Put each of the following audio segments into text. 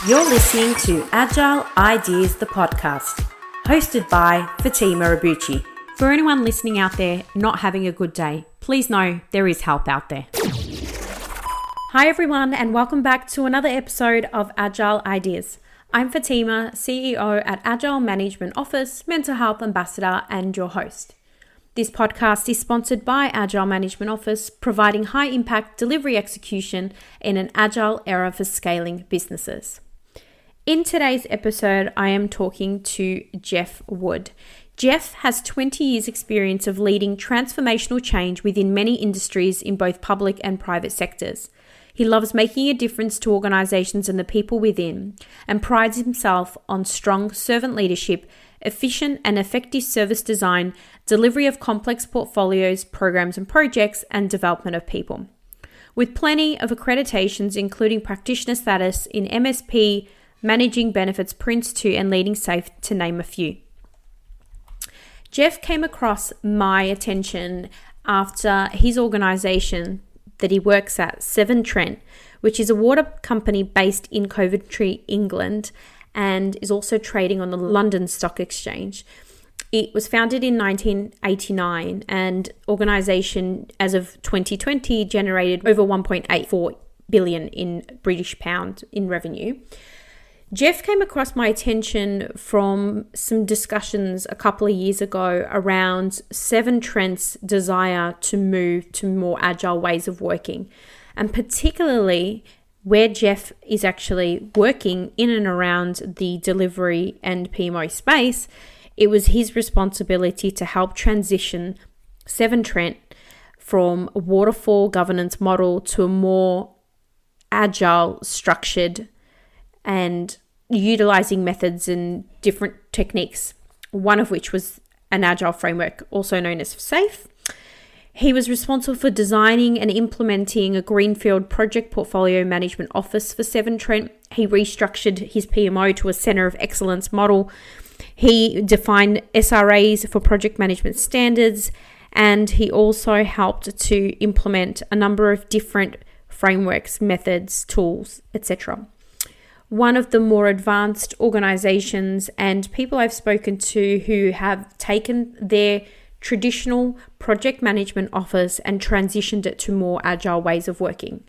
You're listening to Agile Ideas, the podcast, hosted by Fatima Abuchi. For anyone listening out there not having a good day, please know there is help out there. Hi everyone, and welcome back to another episode of Agile Ideas. I'm Fatima, CEO at Agile Management Office, Mental Health Ambassador, and your host. This podcast is sponsored by Agile Management Office, providing high-impact delivery execution in an agile era for scaling businesses. In today's episode, I am talking to Jeff Wood. Jeff has 20 years experience of leading transformational change within many industries in both public and private sectors. He loves making a difference to organizations and the people within, and prides himself on strong servant leadership, efficient and effective service design, delivery of complex portfolios, programs and projects, and development of people. With plenty of accreditations, including practitioner status in MSP, managing benefits, Prince 2, and leading SAFE, to name a few. Jeff came across my attention after his organization that he works at, Severn Trent, which is a water company based in Coventry, England, and is also trading on the London Stock Exchange. It was founded in 1989, and organization as of 2020 generated over 1.84 billion in British pound in revenue. Jeff came across my attention from some discussions a couple of years ago around Severn Trent's desire to move to more agile ways of working, and particularly where Jeff is actually working in and around the delivery and PMO space. It was his responsibility to help transition Severn Trent from a waterfall governance model to a more agile, structured, and utilizing methods and different techniques, one of which was an agile framework, also known as SAFE. He was responsible for designing and implementing a greenfield project portfolio management office for Severn Trent. He restructured his PMO to a center of excellence model. He defined SRAs for project management standards, and he also helped to implement a number of different frameworks, methods, tools, etc. One of the more advanced organizations and people I've spoken to who have taken their traditional project management office and transitioned it to more agile ways of working.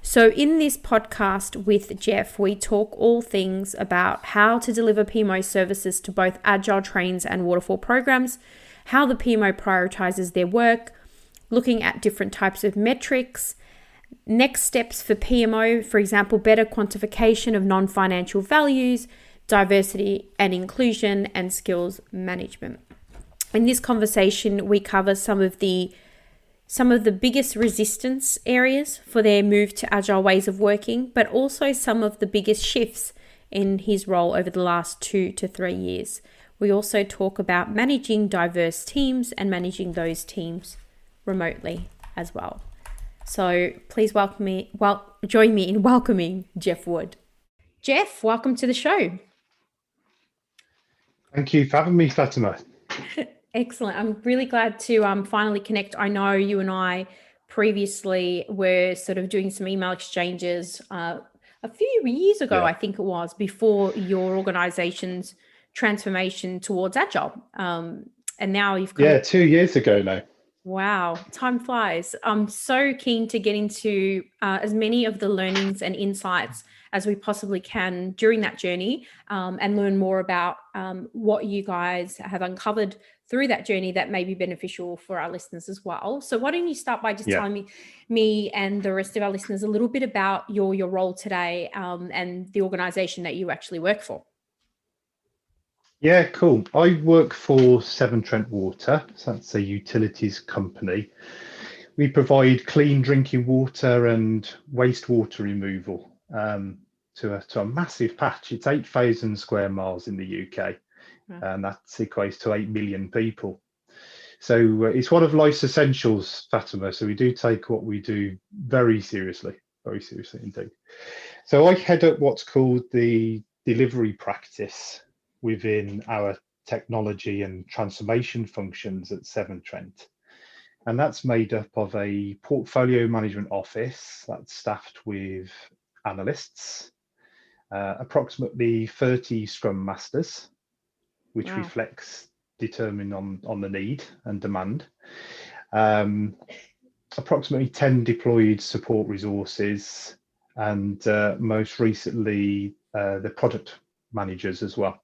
So in this podcast with Jeff, we talk all things about how to deliver PMO services to both agile trains and waterfall programs, how the PMO prioritizes their work, looking at different types of metrics, next steps for PMO, for example, better quantification of non-financial values, diversity and inclusion, and skills management. In this conversation, we cover some of the biggest resistance areas for their move to agile ways of working, but also some of the biggest shifts in his role over the last 2 to 3 years. We also talk about managing diverse teams and managing those teams remotely as well. So please join me in welcoming Jeff Wood. Jeff, welcome to the show. Thank you for having me, Fatima. Excellent. I'm really glad to finally connect. I know you and I previously were sort of doing some email exchanges a few years ago, I think it was, before your organization's transformation towards Agile. And now you've 2 years ago now. Wow, time flies. I'm so keen to get into as many of the learnings and insights as we possibly can during that journey, and learn more about what you guys have uncovered through that journey that may be beneficial for our listeners as well. So why don't you start by just telling me and the rest of our listeners a little bit about your role today, and the organization that you actually work for. Yeah, cool. I work for Severn Trent Water. So that's a utilities company. We provide clean drinking water and wastewater removal to a massive patch. It's 8,000 square miles in the UK, and that equates to 8 million people. So it's one of life's essentials, Fatima. So we do take what we do very seriously indeed. So I head up what's called the delivery practice within our technology and transformation functions at Severn Trent. And that's made up of a portfolio management office that's staffed with analysts, approximately 30 Scrum Masters, which Wow. reflects determined on the need and demand. Approximately 10 deployed support resources, and most recently the product managers as well.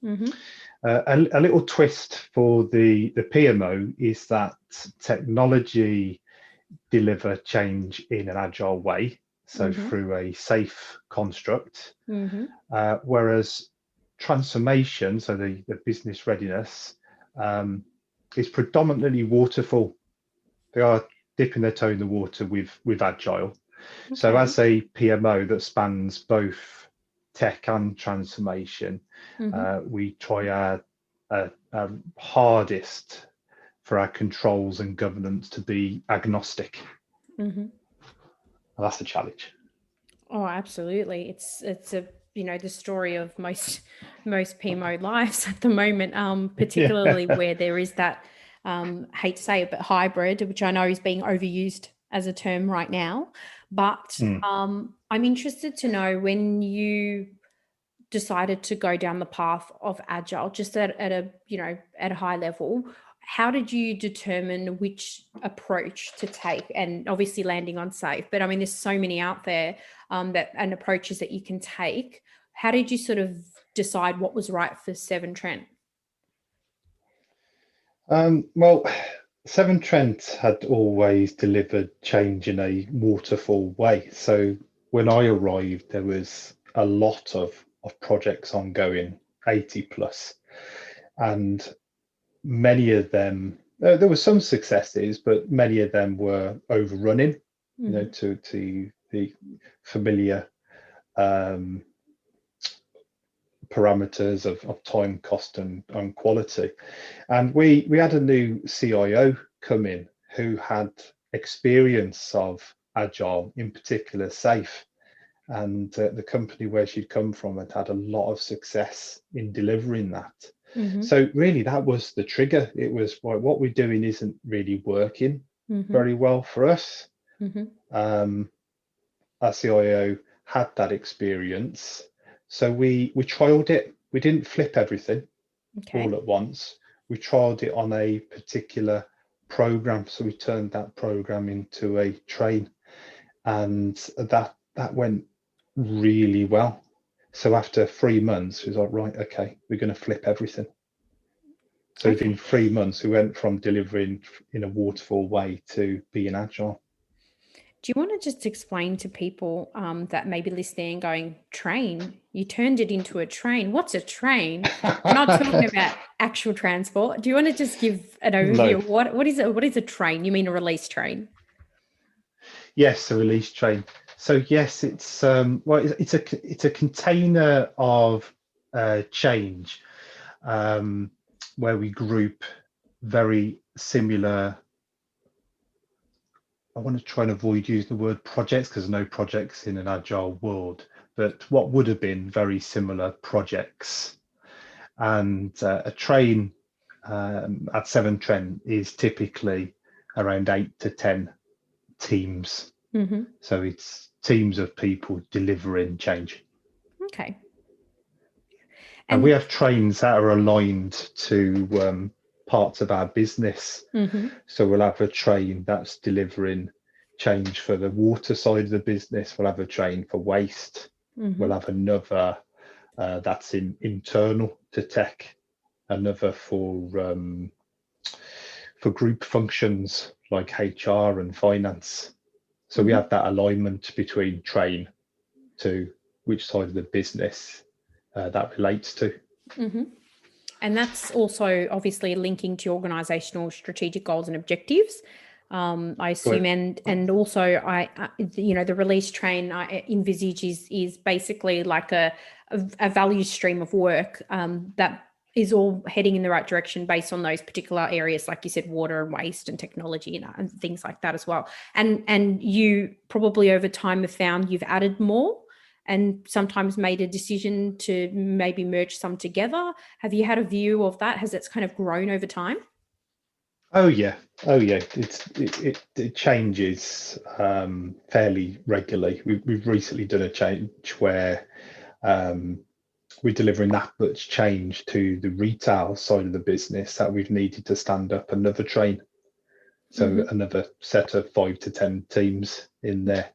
Mm-hmm. A little twist for the PMO is that technology deliver change in an agile way, so Mm-hmm. through a safe construct, Mm-hmm. whereas transformation, so the business readiness, is predominantly waterfall. They are dipping their toe in the water with agile. So Okay. as a PMO that spans both tech and transformation, Mm-hmm. we try our hardest for our controls and governance to be agnostic. Mm-hmm. And that's a challenge. Oh, absolutely. It's a the story of most PMO lives at the moment, Yeah. particularly where there is that hate to say it, but hybrid, which I know is being overused as a term right now. But Mm. I'm interested to know when you decided to go down the path of agile, just at a at a high level, how did you determine which approach to take, and obviously landing on safe, but I mean there's so many out there that and approaches that you can take. How did you sort of decide what was right for Seven Trent? Well, Severn Trent had always delivered change in a waterfall way. So when I arrived, there was a lot of projects ongoing, 80 plus, and many of them, there were some successes, but many of them were overrunning, Mm-hmm. to the familiar um, parameters of time, cost, and quality. And we had a new CIO come in who had experience of agile, in particular safe. And the company where she'd come from had had a lot of success in delivering that. Mm-hmm. So really, that was the trigger. It was like, what we're doing isn't really working Mm-hmm. very well for us. Mm-hmm. Um, our CIO had that experience, so we trialed it. We didn't flip everything Okay. all at once. We trialed it on a particular program, so we turned that program into a train, and that went really well. So after 3 months, we was like, right, okay, we're going to flip everything. So within Okay. 3 months, we went from delivering in a waterfall way to being agile. Do you want to just explain to people that may be listening and going, train? You turned it into a train. What's a train? We're not talking about actual transport. Do you want to just give an No, overview of what is it? What is a train? You mean a release train? yes, a release train. So yes, it's well, it's a container of change, um, where we group very similar. I want to try and avoid using the word projects because no projects in an agile world, but what would have been very similar projects. And a train at Severn Trent is typically around 8 to 10 teams. Mm-hmm. So it's teams of people delivering change. Okay. And we And have trains that are aligned to parts of our business. mm-hmm. So we'll have a train that's delivering change for the water side of the business. We'll have a train for waste. Mm-hmm. We'll have another that's internal to tech. Another for group functions like HR and finance. So we Mm-hmm. have that alignment between train to which side of the business that relates to. Mm-hmm. And that's also obviously linking to organizational strategic goals and objectives. I assume, Correct. and also the release train I envisage is basically like a value stream of work that is all heading in the right direction based on those particular areas, like you said, water and waste and technology and things like that as well. And you probably over time have found you've added more and sometimes made a decision to maybe merge some together. Have you had a view of that? Has it kind of grown over time? Oh yeah, oh yeah. It changes fairly regularly. We've recently done a change where we're delivering that much change to the retail side of the business that we've needed to stand up another train. So another set of 5 to 10 teams in there.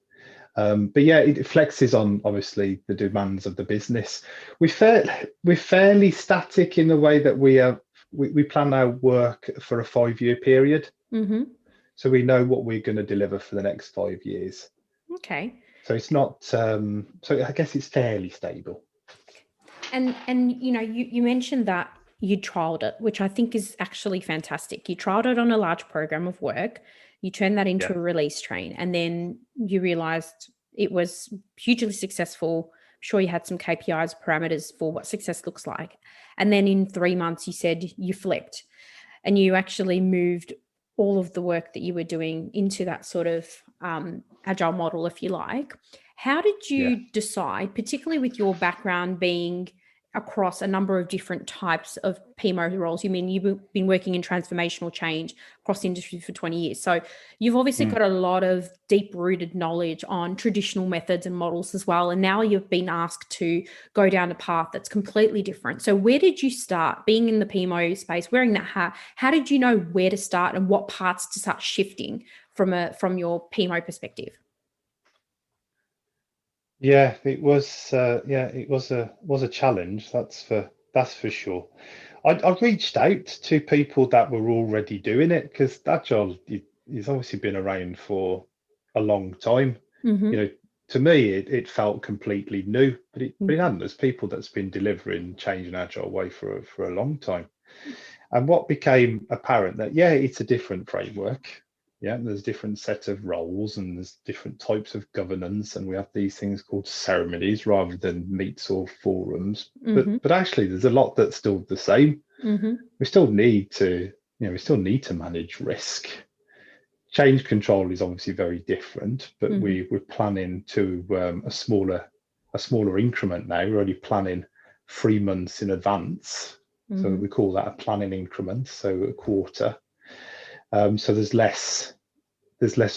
But yeah, it flexes on obviously the demands of the business. We're fairly static in the way that we plan our work for a 5-year period. So we know what we're going to deliver for the next 5 years. Okay. So it's not. So I guess it's fairly stable. And you mentioned that you trialed it, which I think is actually fantastic. You trialed it on a large program of work, you turned that into a release train, and then you realized it was hugely successful. I'm sure you had some KPIs, parameters for what success looks like. And then in 3 months, you said you flipped and you actually moved all of the work that you were doing into that sort of agile model, if you like. How did you decide, particularly with your background being across a number of different types of PMO roles? You mean you've been working in transformational change across the industry for 20 years. So you've obviously got a lot of deep-rooted knowledge on traditional methods and models as well. And now you've been asked to go down a path that's completely different. So where did you start being in the PMO space, wearing that hat? How did you know where to start and what parts to start shifting from your PMO perspective? Yeah, it was. It was a challenge. That's for sure. I reached out to people that were already doing it because Agile it's obviously been around for a long time. To me, it felt completely new, but it hadn't. There's people that's been delivering change in Agile way for a long time. And what became apparent that it's a different framework. Yeah, there's different set of roles and there's different types of governance, and we have these things called ceremonies rather than meets or forums. But actually, there's a lot that's still the same. We still need to manage risk. Change control is obviously very different, but we're planning to a smaller increment now. We're only planning 3 months in advance. So we call that a planning increment, so a quarter. So there's less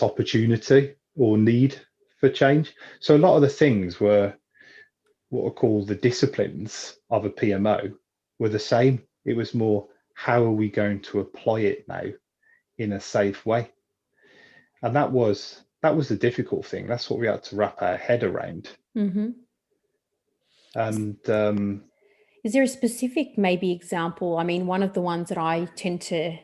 opportunity or need for change. So a lot of the things were what are called the disciplines of a PMO were the same. It was more, how are we going to apply it now in a safe way? And that was the difficult thing. That's what we had to wrap our head around. And is there a specific maybe example? I mean, one of the ones that I tend to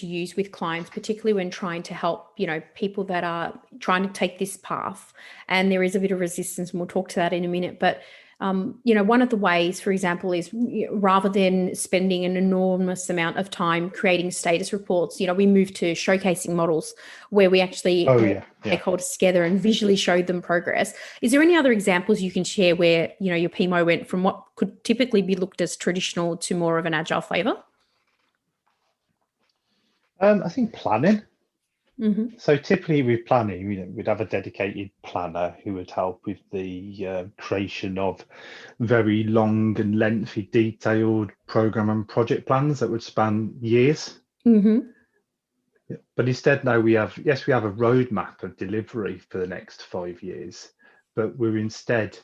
use with clients, particularly when trying to help, people that are trying to take this path, and there is a bit of resistance, and we'll talk to that in a minute. But one of the ways, for example, is rather than spending an enormous amount of time creating status reports, we move to showcasing models where we actually stakeholders together and visually show them progress. Is there any other examples you can share where, your PMO went from what could typically be looked as traditional to more of an agile flavor? I think planning. So typically with planning, we'd have a dedicated planner who would help with the creation of very long and lengthy, detailed program and project plans that would span years. But instead now we have a roadmap of delivery for the next 5 years, but we're instead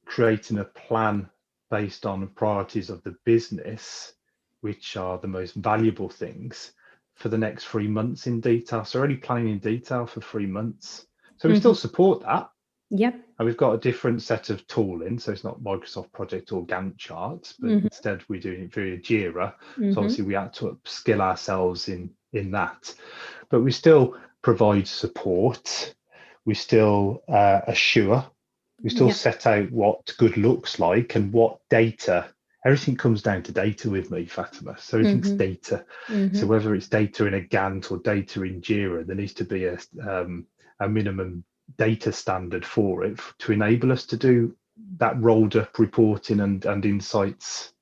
creating a plan based on priorities of the business, which are the most valuable things, for the next 3 months in detail. So already planning in detail for 3 months. So we still support that. Yep. And we've got a different set of tooling. So it's not Microsoft Project or Gantt charts, but instead we're doing it via Jira. So obviously we had to upskill ourselves in that. But we still provide support. We still assure. We still set out what good looks like and what data. Everything comes down to data with me, Fatima. So everything's data. So whether it's data in a Gantt or data in Jira, there needs to be a minimum data standard for it to enable us to do that rolled up reporting and insights.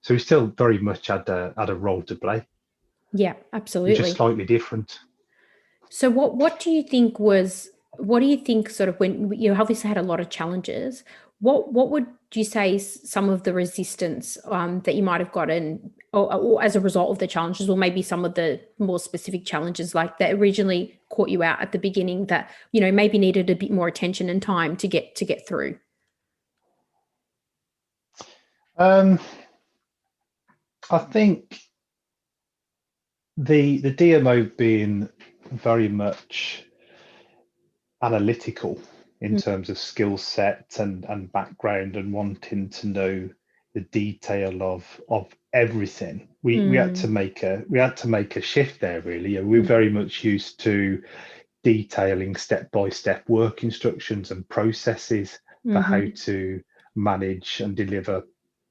So we still very much had a role to play. Yeah, absolutely. Just slightly different. So what do you think sort of, when you obviously had a lot of challenges, what would you say is some of the resistance that you might have gotten or as a result of the challenges, or maybe some of the more specific challenges like that originally caught you out at the beginning that, maybe needed a bit more attention and time to get through? Um, I think the DMO being very much analytical in terms of skill set and background and wanting to know the detail of everything. We had to Mm, make a shift there really. We're very much used to detailing step by step work instructions and processes for how mm-hmm, to manage and deliver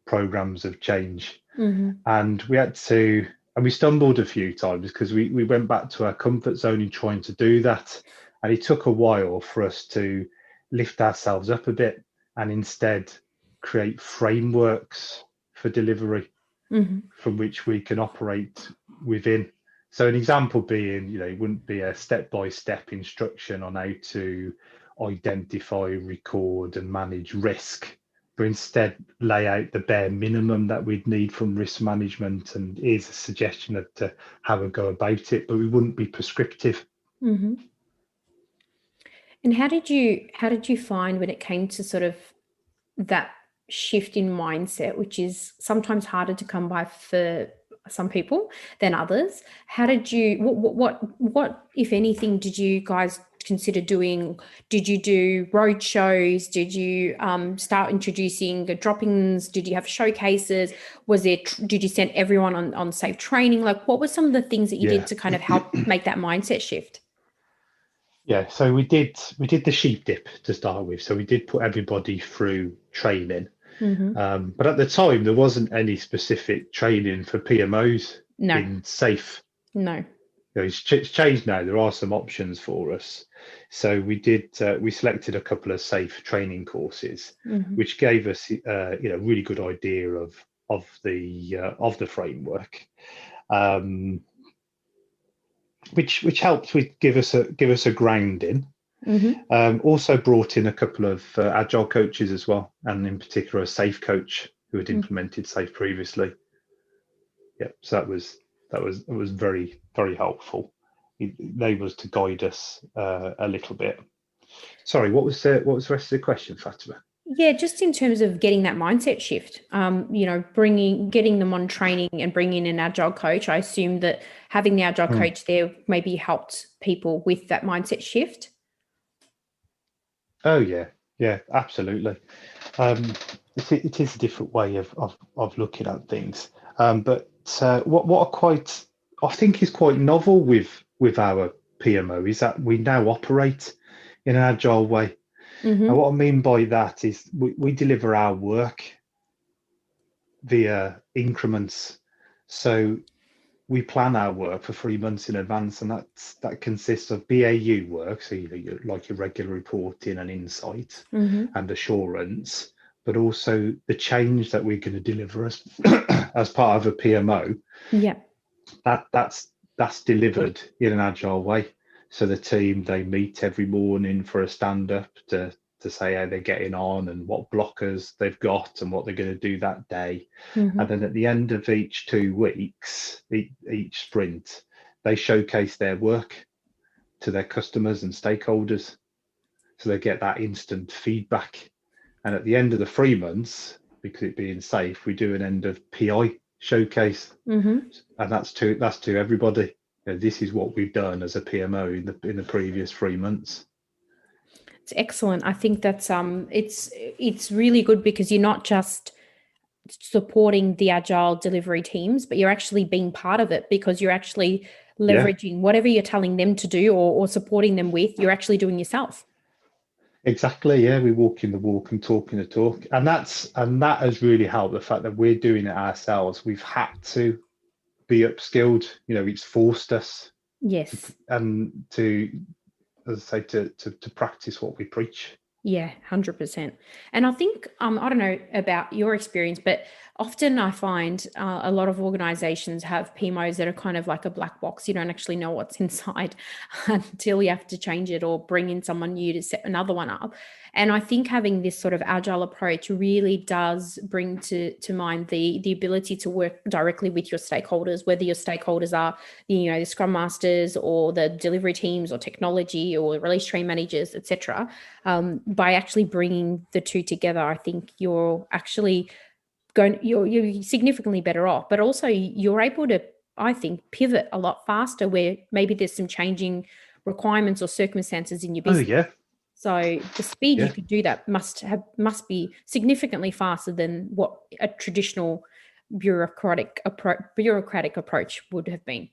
programs of change. mm-hmm, And we stumbled a few times because we went back to our comfort zone in trying to do that. And it took a while for us to lift ourselves up a bit and instead create frameworks for delivery mm-hmm, from which we can operate within. So an example being, it wouldn't be a step-by-step instruction on how to identify, record, and manage risk, but instead lay out the bare minimum that we'd need from risk management, and here's a suggestion of to how we go about it, but we wouldn't be prescriptive. mm-hmm. And how did you find when it came to sort of that shift in mindset, which is sometimes harder to come by for some people than others? How did you what if anything did you guys consider doing? Did you do road shows? Did you start introducing drop-ins? Did you have showcases? Did you send everyone on safe training? Like, what were some of the things that you did Yeah. to kind of help make that mindset shift? Yeah, so we did the sheep dip to start with. So we did put everybody through training. Mm-hmm. But at the time, there wasn't any specific training for PMOs No, in safe. no. It's changed now. There are some options for us. So we selected a couple of safe training courses, Mm-hmm. which gave us really good idea of the framework, um, which helped with give us a grounding. Mm-hmm. Also brought in a couple of agile coaches as well, and in particular a safe coach who had implemented safe previously. Yeah, so that was very very helpful. They was to guide us a little bit. Sorry, what was the rest of the question, Fatima? Yeah, just in terms of getting that mindset shift, getting them on training and bringing in an agile coach. I assume that having the agile Hmm. coach there maybe helped people with that mindset shift. Oh yeah, yeah, absolutely. Um, it is a different way of looking at things. But what I think is quite novel with our PMO is that we now operate in an agile way. And Mm-hmm. what I mean by that is we deliver our work via increments. So we plan our work for 3 months in advance, and that consists of BAU work, so like your regular reporting and insight Mm-hmm. and assurance, but also the change that we're going to deliver as as part of a PMO. Yeah. That's delivered in an agile way. So the team, they meet every morning for a stand up to say how they're getting on and what blockers they've got and what they're going to do that day. Mm-hmm. And then at the end of each 2 weeks, each sprint, they showcase their work to their customers and stakeholders. So they get that instant feedback. And at the end of the 3 months, because it being safe, we do an end of PI showcase, Mm-hmm. and that's to everybody. This is what we've done as a PMO in the previous 3 months. It's excellent. I think that's it's really good because you're not just supporting the agile delivery teams, but you're actually being part of it because you're actually Yeah, leveraging whatever you're telling them to do or supporting them with, you're actually doing yourself. exactly. Yeah, we walk in the walk and talk in the talk, and that has really helped. The fact that we're doing it ourselves, we've had to be upskilled. It's forced us to Yes. and to, as I say, to practice what we preach. Yeah, 100%. And I think, I don't know about your experience, but often I find a lot of organizations have PMOs that are kind of like a black box. You don't actually know what's inside until you have to change it or bring in someone new to set another one up. And I think having this sort of agile approach really does bring to mind the ability to work directly with your stakeholders, whether your stakeholders are the scrum masters or the delivery teams or technology or release train managers, etc. By actually bringing the two together, I think you're actually you're significantly better off, but also you're able to, I think, pivot a lot faster where maybe there's some changing requirements or circumstances in your Oh business. yeah, So the speed you yeah, could do that must be significantly faster than what a traditional bureaucratic approach would have been.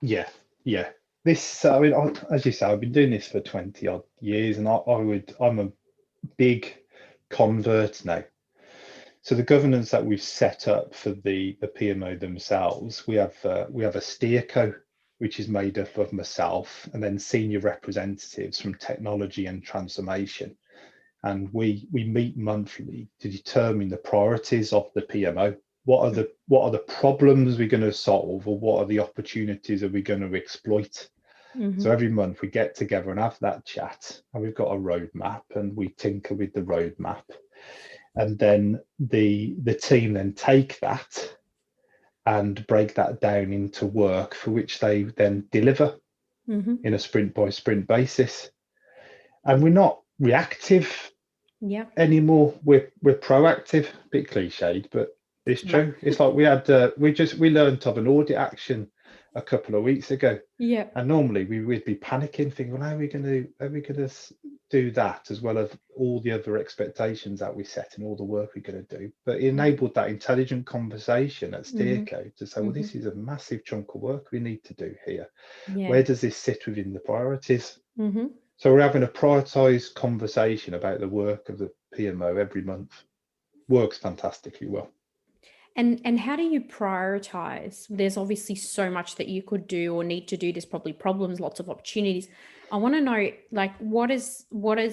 yeah, yeah. This, I mean, as you say, I've been doing this for 20 odd years, and I'm a big convert now. So the governance that we've set up for the PMO themselves, we have a steerco, which is made up of myself and then senior representatives from technology and transformation. And we meet monthly to determine the priorities of the PMO. What are the problems we're going to solve, or what are the opportunities are we going to exploit? Mm-hmm. So every month we get together and have that chat, and we've got a roadmap, and we tinker with the roadmap, and then the team then take that and break that down into work for which they then deliver Mm-hmm. in a sprint by sprint basis. And we're not reactive Yeah. anymore. We're proactive. A bit cliched, but it's true. It's like we learned of an audit action a couple of weeks ago, Yeah. and normally we'd be panicking, thinking, well, how are we going to do that, as well as all the other expectations that we set and all the work we're going to do. But it enabled that intelligent conversation at Mm-hmm. Steerco to say, well, Mm-hmm. this is a massive chunk of work we need to do here. Yeah. Where does this sit within the priorities? Mm-hmm. So we're having a prioritized conversation about the work of the PMO every month. Works fantastically well. And how do you prioritize? There's obviously so much that you could do or need to do. There's probably problems, lots of opportunities. I want to know, like, what is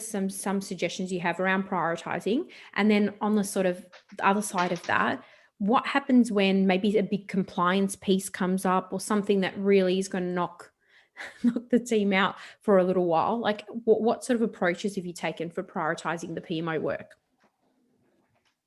some suggestions you have around prioritizing? And then on the sort of the other side of that, what happens when maybe a big compliance piece comes up or something that really is going to knock the team out for a little while? Like, what sort of approaches have you taken for prioritizing the PMO work?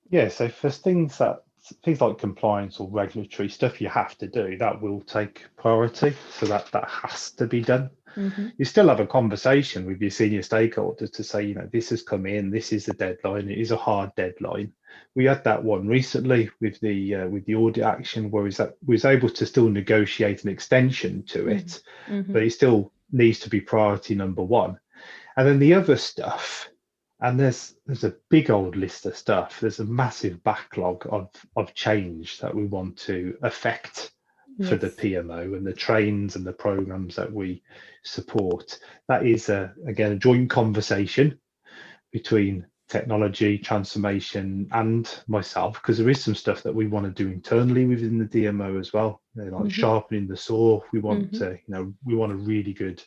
Yeah, so for things like compliance or regulatory stuff you have to do, that will take priority. So that has to be done. Mm-hmm. You still have a conversation with your senior stakeholders to say, this has come in, this is the deadline, it is a hard deadline. We had that one recently with the audit action, where we was able to still negotiate an extension to it, Mm-hmm. but it still needs to be priority number one. And then the other stuff, and there's a big old list of stuff. There's a massive backlog of change that we want to affect for the Yes. PMO and the trains and the programs that we support. That is again a joint conversation between technology, transformation, and myself, because there is some stuff that we want to do internally within the DMO as well. Like Mm-hmm. sharpening the saw. We want Mm-hmm. to, we want a really good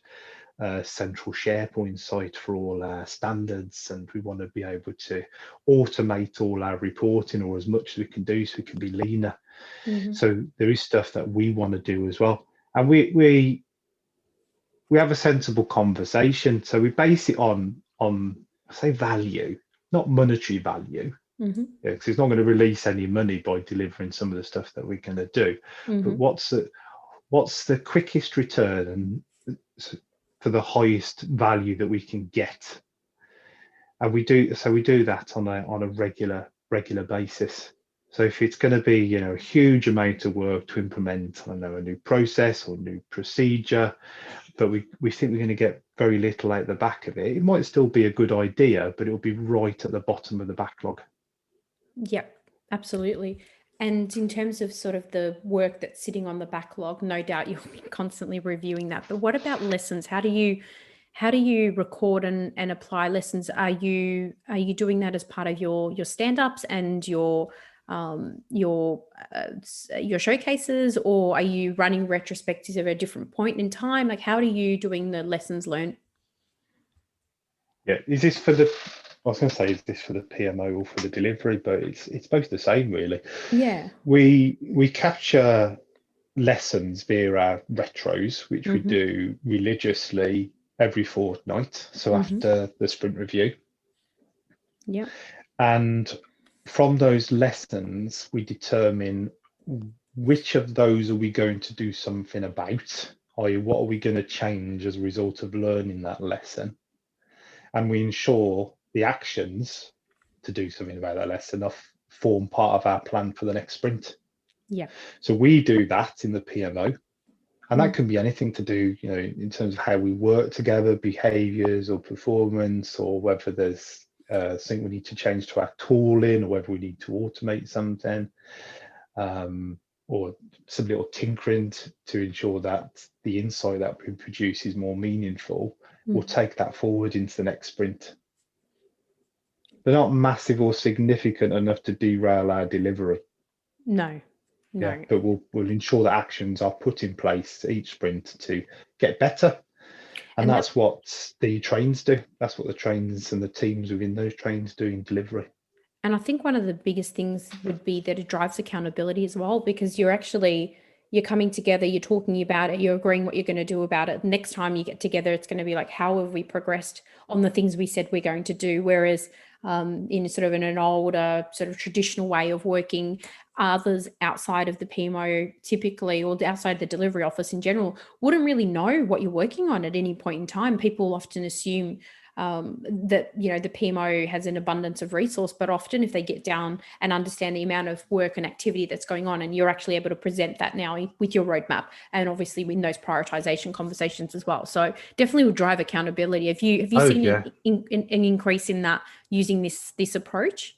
central SharePoint site for all our standards, and we want to be able to automate all our reporting, or as much as we can do, so we can be leaner. Mm-hmm. So there is stuff that we want to do as well, and we have a sensible conversation. So we base it on I say value, not monetary value. Mm-hmm. Yeah, because it's not going to release any money by delivering some of the stuff that we're going to do. But Mm-hmm. what's the quickest return and for the highest value that we can get? And we do that on a regular basis. So if it's going to be a huge amount of work to implement, I don't know, a new process or new procedure, but we think we're going to get very little out the back of it, it might still be a good idea, but it'll be right at the bottom of the backlog. Yep, absolutely. And in terms of sort of the work that's sitting on the backlog, no doubt you'll be constantly reviewing that. But what about lessons? How do you record and apply lessons? Are you doing that as part of your stand-ups and your showcases, or are you running retrospectives at a different point in time? Like, how are you doing the lessons learned? Yeah, is this for the? I was going to say, is this for the PMO or for the delivery? But it's both the same, really. Yeah. We capture lessons via our retros, which we Mm-hmm. do religiously every fortnight. So Mm-hmm. after the sprint review, Yep. and from those lessons, we determine which of those are we going to do something about, i.e., what are we going to change as a result of learning that lesson, and we ensure the actions to do something about that lesson form part of our plan for the next sprint. Yeah. So we do that in the PMO, and that can be anything to do, in terms of how we work together, behaviors or performance, or whether there's something we need to change to our tooling, or whether we need to automate something, or some little tinkering to ensure that the insight that we produce is more meaningful. We'll take that forward into the next sprint. They're not massive or significant enough to derail our delivery. No. Yeah, but we'll ensure that actions are put in place each sprint to get better. And that's what the trains do. That's what the trains and the teams within those trains do in delivery. And I think one of the biggest things would be that it drives accountability as well, because you're coming together, you're talking about it, you're agreeing what you're going to do about it. Next time you get together, it's going to be like, how have we progressed on the things we said we're going to do? Whereas in sort of an older sort of traditional way of working, others outside of the PMO typically, or outside the delivery office in general, wouldn't really know what you're working on at any point in time. People often assume that the PMO has an abundance of resource, but often if they get down and understand the amount of work and activity that's going on, and you're actually able to present that now with your roadmap, and obviously in those prioritization conversations as well. So definitely will drive accountability. Have you seen an increase in that using this approach?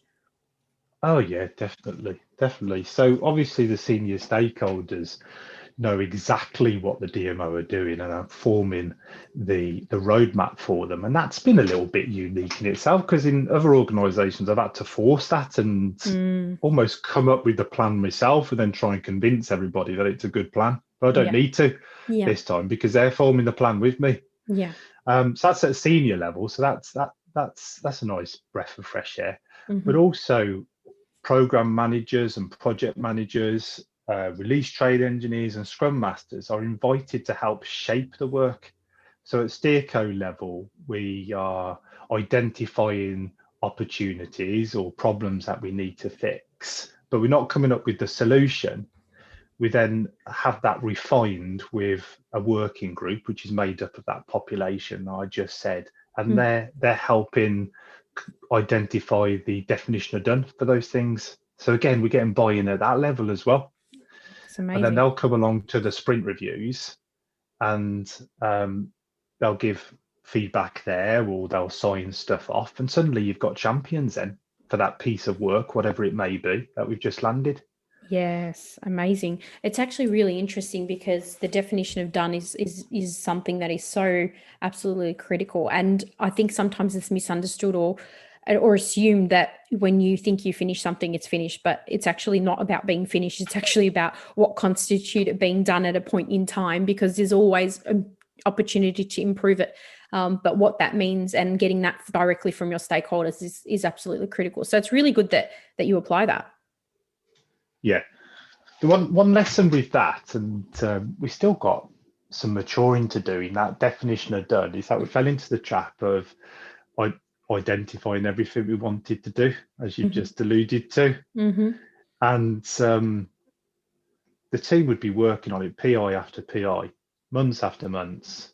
Oh yeah, definitely. So obviously the senior stakeholders know exactly what the DMO are doing and are forming the roadmap for them. And that's been a little bit unique in itself, because in other organizations I've had to force that and almost come up with the plan myself and then try and convince everybody that it's a good plan. But I don't need to this time, because they're forming the plan with me. Yeah. So that's at a senior level. So that's a nice breath of fresh air. But also program managers and project managers, release trade engineers and scrum masters are invited to help shape the work. So at steerco level, we are identifying opportunities or problems that we need to fix, but we're not coming up with the solution. We then have that refined with a working group, which is made up of that population I just said, and they're helping identify the definition of done for those things. So again, we're getting buy-in at that level as well. It's amazing. And then they'll come along to the sprint reviews, and they'll give feedback there, or they'll sign stuff off, and suddenly you've got champions then for that piece of work, whatever it may be, that we've just landed. Yes, amazing. It's actually really interesting, because the definition of done is something that is so absolutely critical. And I think sometimes it's misunderstood or assumed that when you think you finish something, it's finished, but it's actually not about being finished. It's actually about what constitutes it being done at a point in time, because there's always an opportunity to improve it. But what that means and getting that directly from your stakeholders is absolutely critical. So it's really good that you apply that. Yeah, the one lesson with that, and we still got some maturing to do in that definition of done, is that we fell into the trap of identifying everything we wanted to do, as you just alluded to. And the team would be working on it PI after PI, months after months,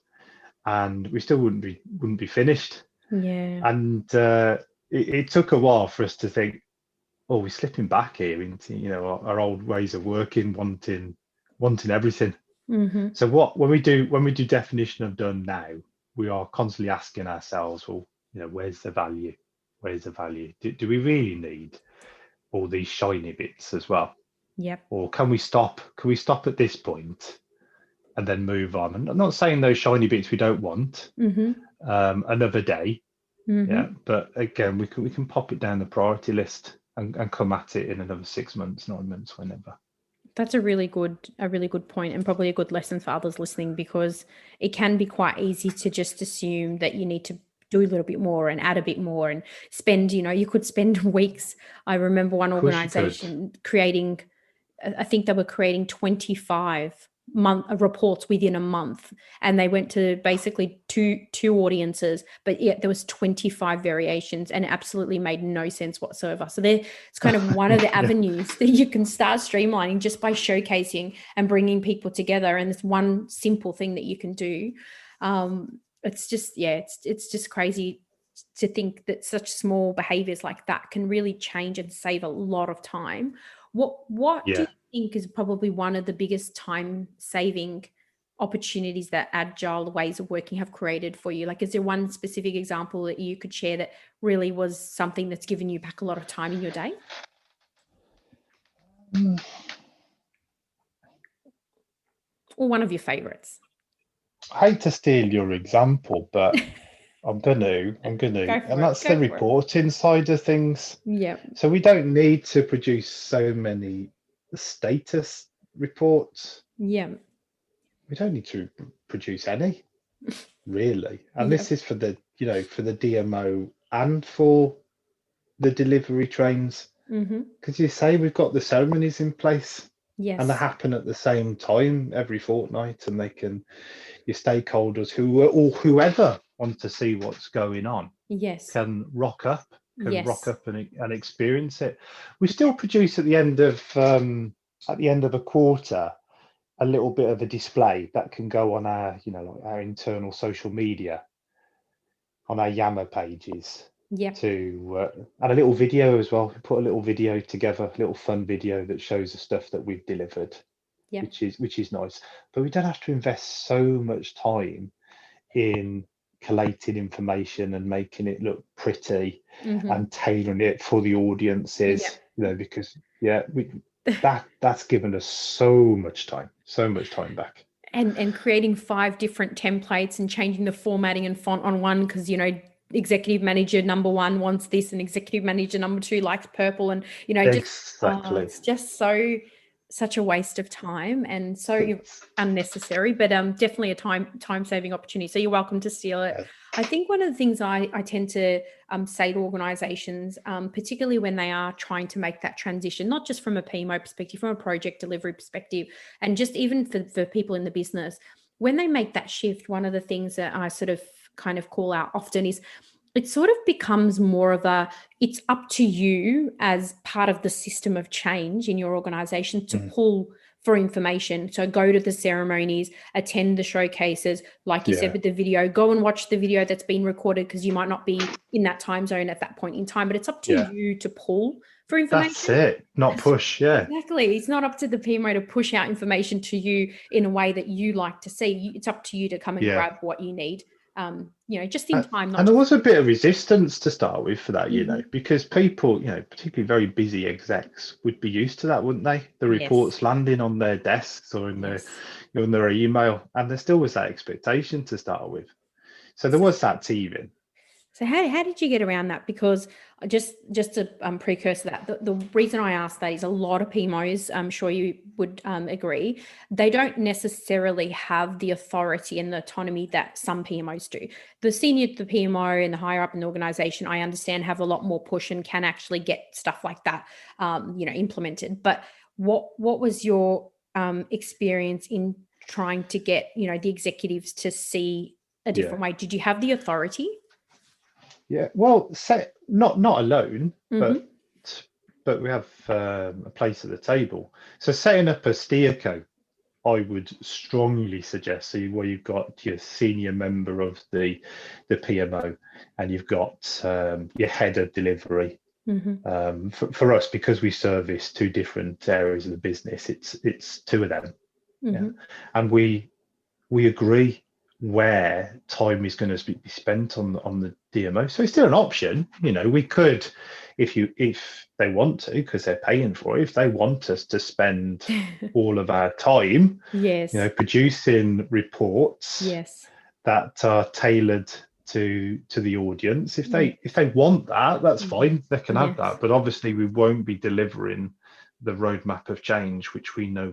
and we still wouldn't be finished. Yeah. And it took a while for us to think, oh, we're slipping back here into our old ways of working, wanting everything. So when we do definition of done now, we are constantly asking ourselves, well, where's the value? Do we really need all these shiny bits as well? Yep. Or can we stop at this point and then move on? And I'm not saying those shiny bits we don't want another day. Yeah, but again, we can pop it down the priority list and come at it in another 6 months, 9 months, whenever. That's a really good point, and probably a good lesson for others listening, because it can be quite easy to just assume that you need to do a little bit more and add a bit more and spend, you could spend weeks. I remember one organization creating, I think they were creating 25 reports within a month, and they went to basically two audiences, but yet there was 25 variations, and it absolutely made no sense whatsoever. So it's kind of one of the avenues that you can start streamlining just by showcasing and bringing people together. And it's one simple thing that you can do. It's just, it's just crazy to think that such small behaviors like that can really change and save a lot of time. What do Yeah. you think is probably one of the biggest time saving opportunities that agile ways of working have created for you? Like, is there one specific example that you could share that really was something that's given you back a lot of time in your day? Mm, Or one of your favorites? I hate to steal your example, but I'm gonna, Go and for it. that's the Go for it. reporting side of things. Yeah. So we don't need to produce so many status reports. Yeah. We don't need to produce any, really. And Yeah. this is for the, for the DMO and for the delivery trains. Mm-hmm. Because you say we've got the ceremonies in place and they Yes. happen at the same time every fortnight, and they can, your stakeholders who or whoever want to see what's going on Yes. can rock Yes. up and experience it. We still produce at the end of a quarter a little bit of a display that can go on our, like our internal social media, on our Yammer pages, Yeah. and a little video as well. We put a little video together, a little fun video that shows the stuff that we've delivered, Yeah. which is nice. But we don't have to invest so much time in collating information and making it look pretty Mm-hmm. and tailoring it for the Yeah. audiences, because that's given us so much time back. And creating 5 different templates and changing the formatting and font on one because executive manager number 1 wants this and executive manager number 2 likes purple, and just Exactly. it's just such a waste of time and so It's unnecessary, but definitely a time saving opportunity, so you're welcome to steal it. yeah, I think one of the things I tend to say to organizations, particularly when they are trying to make that transition, not just from a PMO perspective, from a project delivery perspective, and just even for people in the business, when they make that shift, one of the things that I sort of kind of call out often is it sort of becomes more of it's up to you as part of the system of change in your organization to mm, pull for information. So go to the ceremonies, attend the showcases, like you said yeah, with the video, go and watch the video that's been recorded because you might not be in that time zone at that point in time, but it's up to yeah. you to pull for That's information. it. Not That's push. Yeah. exactly. It's not up to the PMO to push out information to you in a way that you like to see. It's up to you to come and Yeah. grab what you need. Just in And, time, not and there just. was a bit of resistance to start with for that, Mhm. because people, particularly very busy execs, would be used to that, wouldn't they? The Yes. reports landing on their desks or Yes. in their email, and there still was that expectation to start with. So there was that teething. So how did you get around that? Because just to precursor that, the reason I asked that is a lot of PMOs, I'm sure you would agree, they don't necessarily have the authority and the autonomy that some PMOs do. The PMO and the higher up in the organization, I understand, have a lot more push and can actually get stuff like that, implemented. But what was your experience in trying to get, the executives to see a Yeah. different way? Did you have the authority? Yeah. Well, not alone, Mm-hmm. but we have a place at the table. So setting up a steerco, I would strongly suggest, where you've got your senior member of the PMO, and you've got your head of delivery. Mm-hmm. For us, because we service 2 different areas of the business, it's 2 of them. Yeah, Mm-hmm. and we agree where time is going to be spent on the DMO. So it's still an option. We could, if they want to, because they're paying for it, if they want us to spend all of our time, Yes. producing reports Yes. that are tailored to the audience. If Yeah. they want that, that's Yeah. fine. They can have Yes. that. But obviously, we won't be delivering the roadmap of change, which we know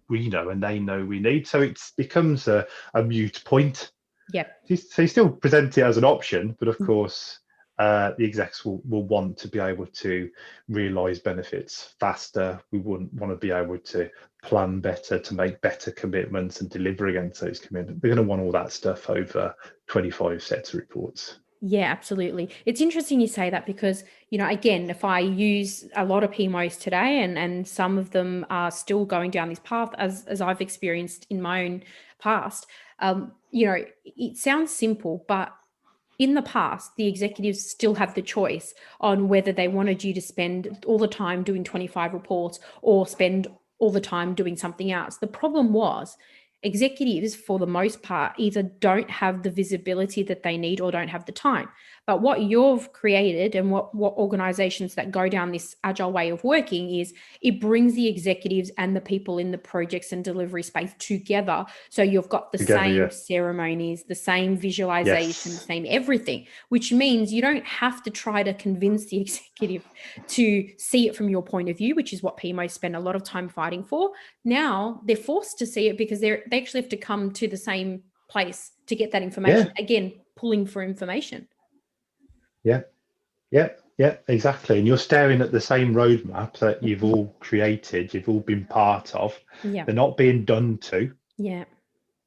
and they know we need. So it becomes a mute point. Yep. So you still present it as an option, but of course, the execs will want to be able to realize benefits faster. We wouldn't want to be able to plan better, to make better commitments and deliver against those commitments. They're going to want all that stuff over 25 sets of reports. Yeah, absolutely. It's interesting you say that because, again, if I use a lot of PMOs today and some of them are still going down this path as I've experienced in my own past, it sounds simple, but in the past, the executives still have the choice on whether they wanted you to spend all the time doing 25 reports or spend all the time doing something else. The problem was executives, for the most part, either don't have the visibility that they need or don't have the time. But what you've created and what organizations that go down this agile way of working is it brings the executives and the people in the projects and delivery space together. So you've got the Together, same yeah. ceremonies, the same visualization, the Yes. same everything, which means you don't have to try to convince the executive to see it from your point of view, which is what PMOs spend a lot of time fighting for. Now they're forced to see it because they actually have to come to the same place to get that information. Yeah. Again, pulling for information. Yeah. Yeah. Yeah. Exactly. And you're staring at the same roadmap that you've all created, you've all been part of. Yeah. They're not being done to. Yeah.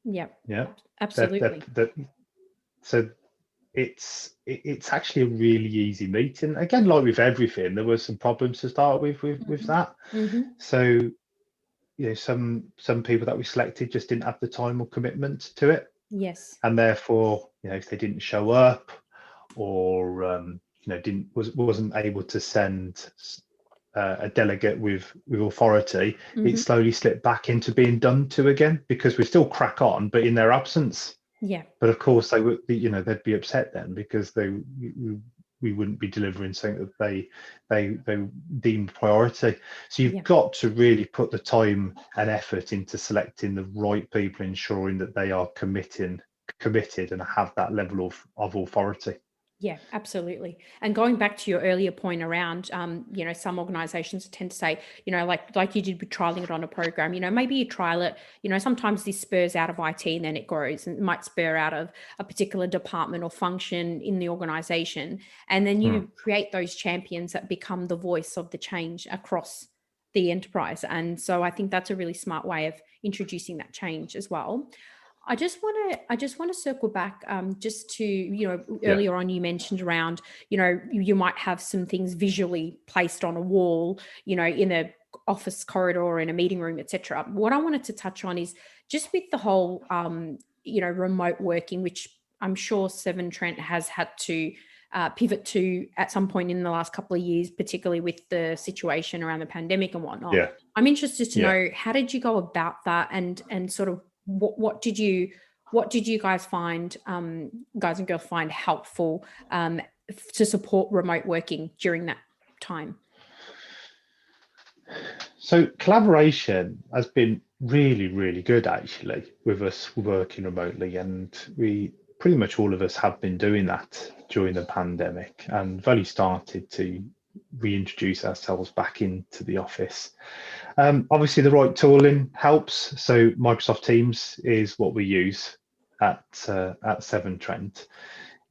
Yeah. Yeah. Absolutely. So it's actually a really easy meeting. Again, like with everything, there were some problems to start with that. So some people that we selected just didn't have the time or commitment to it, Yes. and therefore, if they didn't show up or wasn't able to send a delegate with authority, it slowly slipped back into being done to again, because we still crack on, but in their absence. Yeah. But of course, they would, they'd be upset then, because we wouldn't be delivering something that they deemed priority. So you've got to really put the time and effort into selecting the right people, ensuring that they are committed and have that level of authority. Yeah, absolutely. And going back to your earlier point around, some organizations tend to say, like you did with trialing it on a program, maybe you trial it, sometimes this spurs out of IT and then it grows, and it might spur out of a particular department or function in the organization. And then you create those champions that become the voice of the change across the enterprise. And so I think that's a really smart way of introducing that change as well. I just want to circle back just to, earlier on you mentioned around, you might have some things visually placed on a wall, in a office corridor or in a meeting room, etc. What I wanted to touch on is just with the whole, remote working, which I'm sure Severn Trent has had to pivot to at some point in the last couple of years, particularly with the situation around the pandemic and whatnot. Yeah. I'm interested to know, how did you go about that, and sort of what did you guys find, guys and girls find helpful to support remote working during that time? So collaboration has been really, really good actually with us working remotely, and we pretty much all of us have been doing that during the pandemic, and we've only started to reintroduce ourselves back into the office. Obviously, the right tooling helps. So Microsoft Teams is what we use at Severn Trent,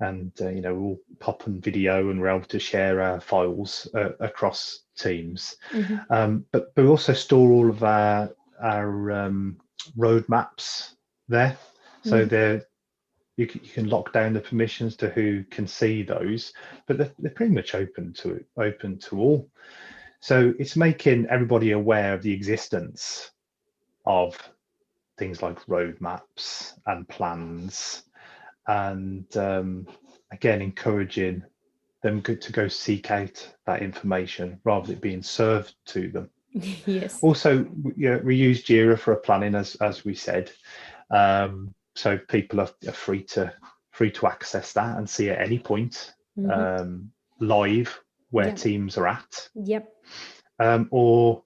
and we'll pop on video and we're able to share our files across Teams. But we also store all of our roadmaps there, so you can lock down the permissions to who can see those, but they're pretty much open to all. So it's making everybody aware of the existence of things like roadmaps and plans, and again, encouraging them to go seek out that information rather than it being served to them. Yes. Also, we use Jira for planning, as we said, so people are free to access that and see at any point live where teams are at. Yep. Or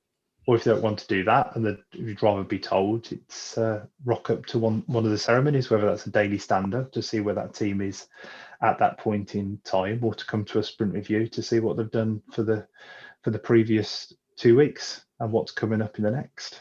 if they don't want to do that and you'd rather be told, it's rock up to one of the ceremonies, whether that's a daily stand-up to see where that team is at that point in time, or to come to a sprint review to see what they've done for the previous 2 weeks and what's coming up in the next.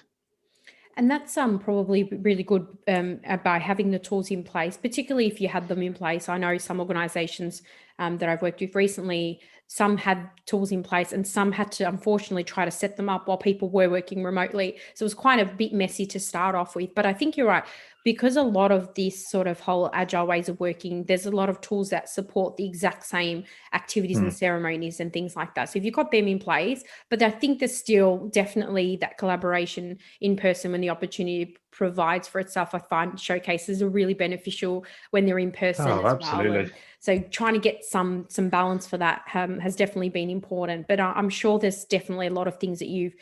And that's probably really good by having the tools in place, particularly if you had them in place. I know some organisations that I've worked with recently, some had tools in place and some had to unfortunately try to set them up while people were working remotely. So it was quite a bit messy to start off with. But I think you're right, because a lot of this sort of whole agile ways of working, there's a lot of tools that support the exact same activities and ceremonies and things like that. So if you've got them in place, but I think there's still definitely that collaboration in person when the opportunity provides for itself. I find showcases are really beneficial when they're in person Oh, as well. absolutely. And so trying to get some balance for that has definitely been important. But I'm sure there's definitely a lot of things that you've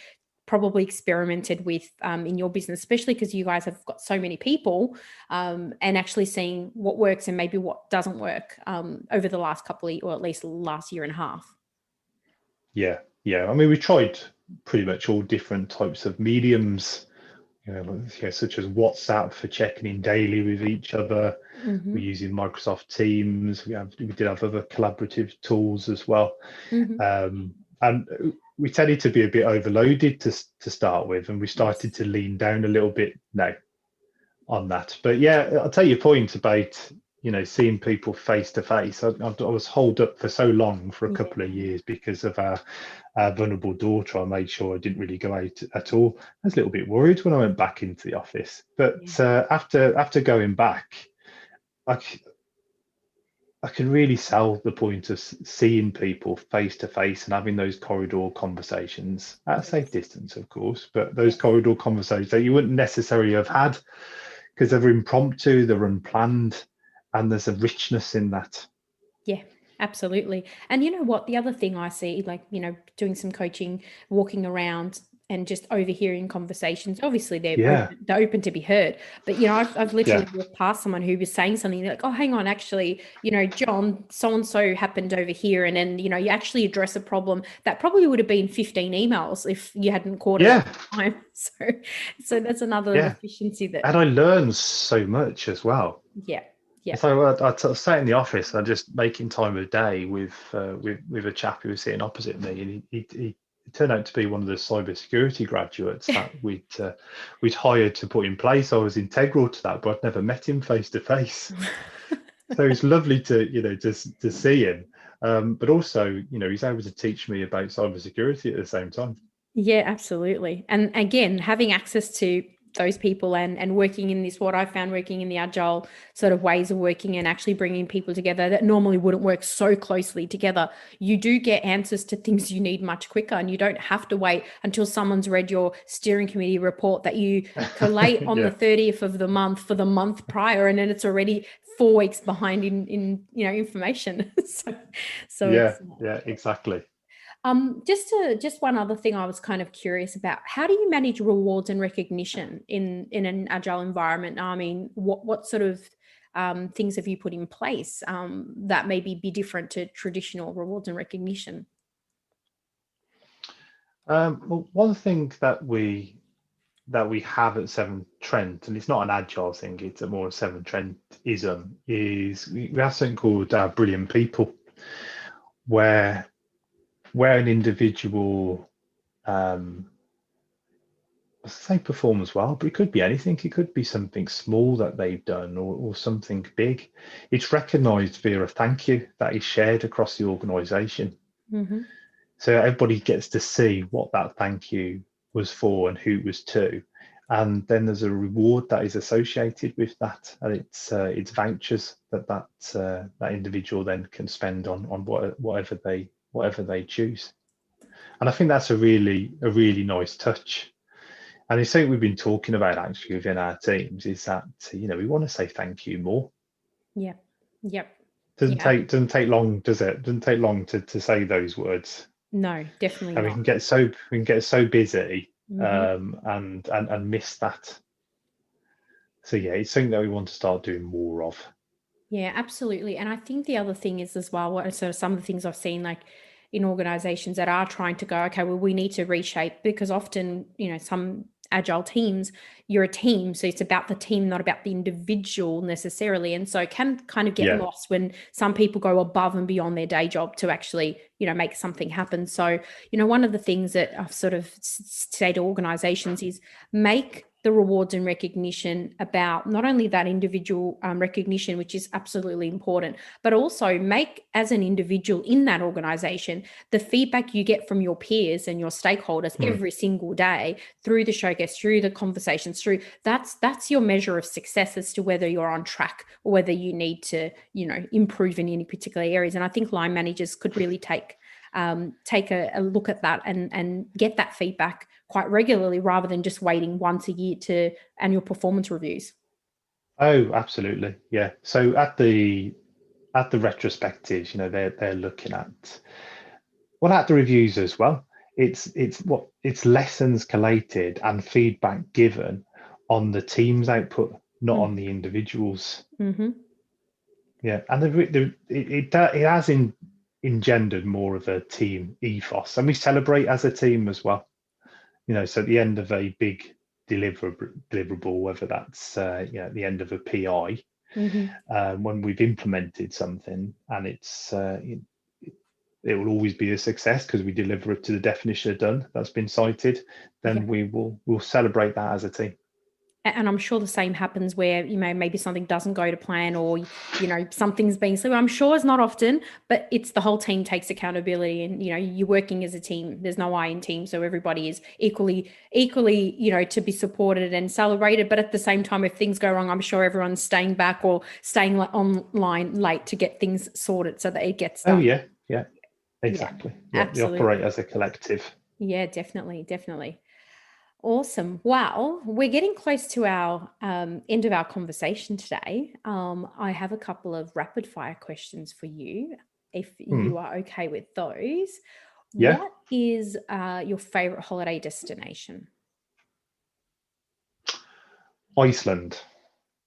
probably experimented with in your business, especially because you guys have got so many people, and actually seeing what works and maybe what doesn't work over the last couple of, or at least last year and a half. Yeah, yeah. I mean, we tried pretty much all different types of mediums, such as WhatsApp for checking in daily with each other. Mm-hmm. We're using Microsoft Teams. We did have other collaborative tools as well. Mm-hmm. And we tended to be a bit overloaded to start with, and we started Yes. to lean down a little bit now on that. But yeah, I'll take your point about seeing people face to face. I was holed up for so long for a Yeah. couple of years because of our vulnerable daughter. I made sure I didn't really go out at all. I was a little bit worried when I went back into the office, but Yeah. after going back, I, I can really sell the point of seeing people face to face and having those corridor conversations at a safe Yes. distance, of course, but those Yes. corridor conversations that you wouldn't necessarily have had because they're impromptu, they're unplanned, and there's a richness in that. Yeah, absolutely. And you know what? The other thing I see, like, doing some coaching, walking around and just overhearing conversations. Obviously, Yeah, they're open to be heard. But I've yeah, literally walked past someone who was saying something like, "Oh, hang on, actually, John, so and so happened over here," and then you actually address a problem that probably would have been 15 emails if you hadn't caught it at yeah, the time. So that's another yeah. efficiency that, And I learned so much as well. yeah, yeah. So I sat in the office and just making time of day with a chap who was sitting opposite me, and he turned out to be one of the cybersecurity graduates that we'd hired to put in place. I was integral to that, but I'd never met him face to face. So it's lovely to just to see him, but also he's able to teach me about cybersecurity at the same time. Yeah, absolutely. And again, having access to those people and working in this, what I found working in the agile sort of ways of working and actually bringing people together that normally wouldn't work so closely together, you do get answers to things you need much quicker, and you don't have to wait until someone's read your steering committee report that you collate on the Yeah, 30th of the month for the month prior, and then it's already 4 weeks behind in information. So yeah, it's yeah, exactly. just one other thing I was kind of curious about. How do you manage rewards and recognition in an agile environment? I mean, what sort of things have you put in place that maybe be different to traditional rewards and recognition? Well, one thing that we have at Seven Trent, and it's not an agile thing, it's a more Seven Trentism, is we have something called brilliant people, where an individual, um, say, performs well, but it could be anything. It could be something small that they've done, or something big. It's recognised via a thank you that is shared across the organisation. Mm-hmm. So everybody gets to see what that thank you was for and who it was to. And then there's a reward that is associated with that, and it's vouchers that individual then can spend on whatever they choose. And I think that's a really nice touch. And it's something we've been talking about actually within our teams, is that we want to say thank you more. Yeah. Yep. Doesn't Yeah. take doesn't take long, does it? Doesn't take long to say those words. No, definitely And not. we can get so busy, Mm-hmm. and miss that. So yeah, it's something that we want to start doing more of. Yeah, absolutely. And I think the other thing is as well, what are sort of some of the things I've seen like in organizations that are trying to go, okay, well, we need to reshape, because often, some agile teams, you're a team. So it's about the team, not about the individual necessarily. And so it can kind of get Yeah. lost when some people go above and beyond their day job to actually, make something happen. So, one of the things that I've sort of say to organizations is make the rewards and recognition about not only that individual recognition, which is absolutely important, but also make, as an individual in that organization, the feedback you get from your peers and your stakeholders Mm. every single day through the showcase, through the conversations, through that's your measure of success as to whether you're on track or whether you need to, improve in any particular areas. And I think line managers could really take take a look at that and get that feedback quite regularly rather than just waiting once a year to annual performance reviews. Oh, absolutely. Yeah. So at the retrospectives, they're looking at at the reviews as well. It's lessons collated and feedback given on the team's output, not on the individuals. Mm-hmm. Yeah, and it has engendered more of a team ethos, and we celebrate as a team as well. So at the end of a big deliverable, whether that's at the end of a PI, Mm-hmm. when we've implemented something and it will always be a success because we deliver it to the definition of done that's been cited, Yeah. then we'll celebrate that as a team. And I'm sure the same happens where, maybe something doesn't go to plan or, something's being slow. I'm sure it's not often, but it's the whole team takes accountability and, you're working as a team. There's no I in team. So everybody is equally, to be supported and celebrated. But at the same time, if things go wrong, I'm sure everyone's staying back or staying online late to get things sorted so that it gets Oh, done. yeah. Yeah, exactly. Yeah, they operate Absolutely. as a collective. Yeah, definitely. Definitely. Awesome. Well, we're getting close to our end of our conversation today. I have a couple of rapid fire questions for you, if you are okay with those. Yeah. What is your favorite holiday destination? Iceland.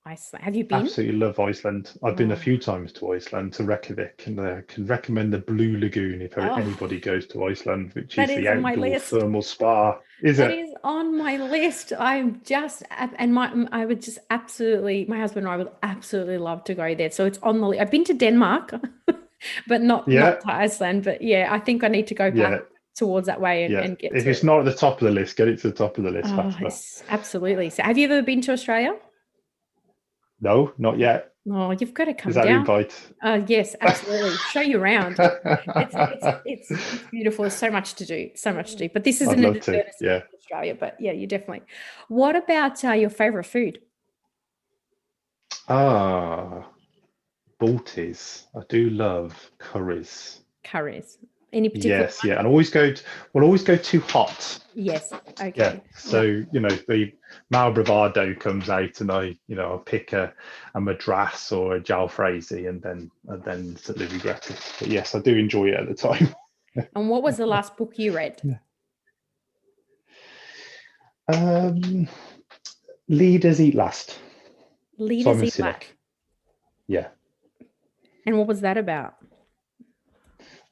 Iceland. Have you been? Absolutely love Iceland. I've been a Oh, few times to Iceland, to Reykjavik, and I can recommend the Blue Lagoon if oh, anybody goes to Iceland, which that is the is on my outdoor list. thermal spa. Is That it? is on my list. I'm just, and I would just absolutely, my husband and I would absolutely love to go there. So it's on the, I've been to Denmark, but not Yeah, to Iceland. But yeah, I think I need to go back yeah, towards that way yeah. and get If to, it's not at the top of the list, get it to the top of the list oh, faster. it's absolutely. So have you ever been to Australia? No, not yet. Oh, you've got to Is come that the down. invite? Yes, absolutely. Show you around. It's beautiful. There's so much to do, so much to do. But this I'd isn't an love to. advertisement Yeah. for Australia. But yeah, you definitely. What about your favorite food? Ah, Baltis. I do love curries. Curries. Any particular Yes, one? yeah, and we'll always go too hot. Yes. Yeah, Okay. so Yep. the Mal Bravado comes out, and I'll pick a Madras or a Jalfrezi, and then suddenly regret it. But yes, I do enjoy it at the time. And what was the last book you read? Yeah. Um, Leaders Eat Last. Leaders Simon Eat Last. Sinek. Yeah, And what was that about?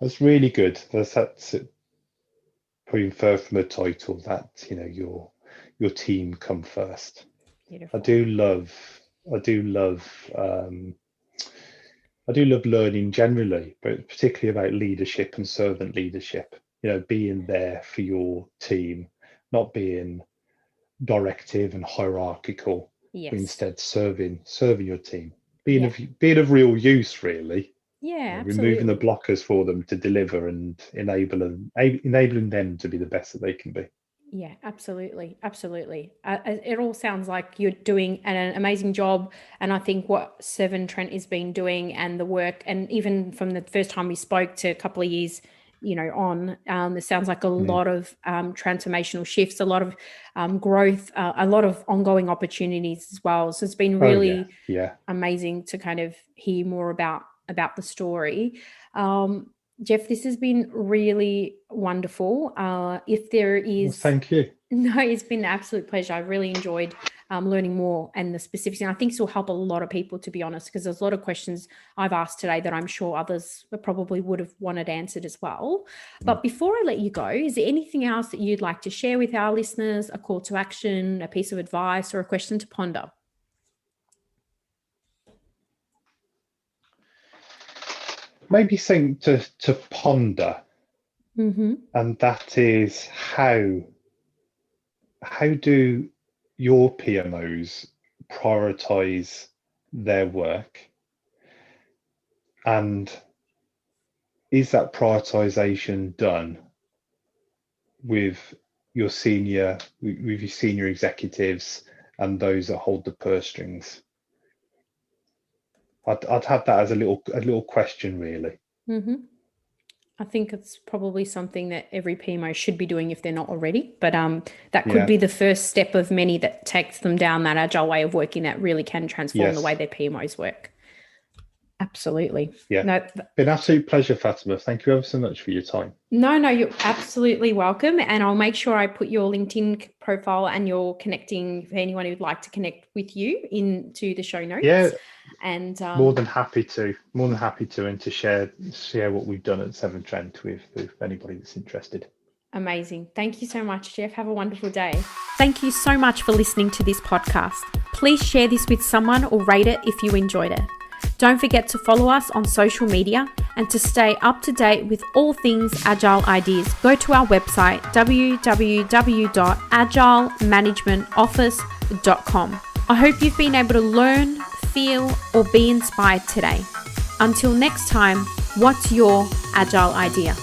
that's really good. That's probably infer from the title that your team come first. I Beautiful. do love I do love um, I do love learning generally, but particularly about leadership and servant leadership. Being there for your team, not being directive and hierarchical, but Yes. instead serving your team, being Yeah. of real use, really. Yeah, Removing the absolutely. blockers for them to deliver and enabling them to be the best that they can be. Yeah, absolutely. Absolutely. It all sounds like you're doing an amazing job. And I think what Seven Trent has been doing and the work, and even from the first time we spoke to a couple of years, on, it sounds like a Mm. lot of transformational shifts, a lot of growth, a lot of ongoing opportunities as well. So it's been Oh yeah, really yeah. amazing to kind of hear more about the story. Um, Jeff, this has been really wonderful. If there Well, is thank you. no, it's been an absolute pleasure. I really enjoyed learning more and the specifics, and I think this will help a lot of people, to be honest, because there's a lot of questions I've asked today that I'm sure others probably would have wanted answered as well. Mm. But before I let you go, is there anything else that you'd like to share with our listeners? A call to action, a piece of advice, or a question to ponder? Maybe something to ponder, Mm-hmm. and that is how do your PMOs prioritize their work, and is that prioritization done with your senior executives and those that hold the purse strings? I'd have that as a little question, really. Mm-hmm. I think it's probably something that every PMO should be doing if they're not already. But that could Yeah. be the first step of many that takes them down that agile way of working that really can transform the way their PMOs work. Absolutely. Yeah. No, been an absolute pleasure, Fatima. Thank you ever so much for your time. No, you're absolutely welcome. And I'll make sure I put your LinkedIn profile and your connecting for anyone who'd like to connect with you into the show notes. Yeah. And more than happy to, and to share what we've done at Severn Trent with anybody that's interested. Amazing. Thank you so much, Jeff. Have a wonderful day. Thank you so much for listening to this podcast. Please share this with someone or rate it if you enjoyed it. Don't forget to follow us on social media, and to stay up to date with all things Agile ideas, go to our website www.agilemanagementoffice.com. I hope you've been able to learn, feel, or be inspired today. Until next time, what's your Agile idea?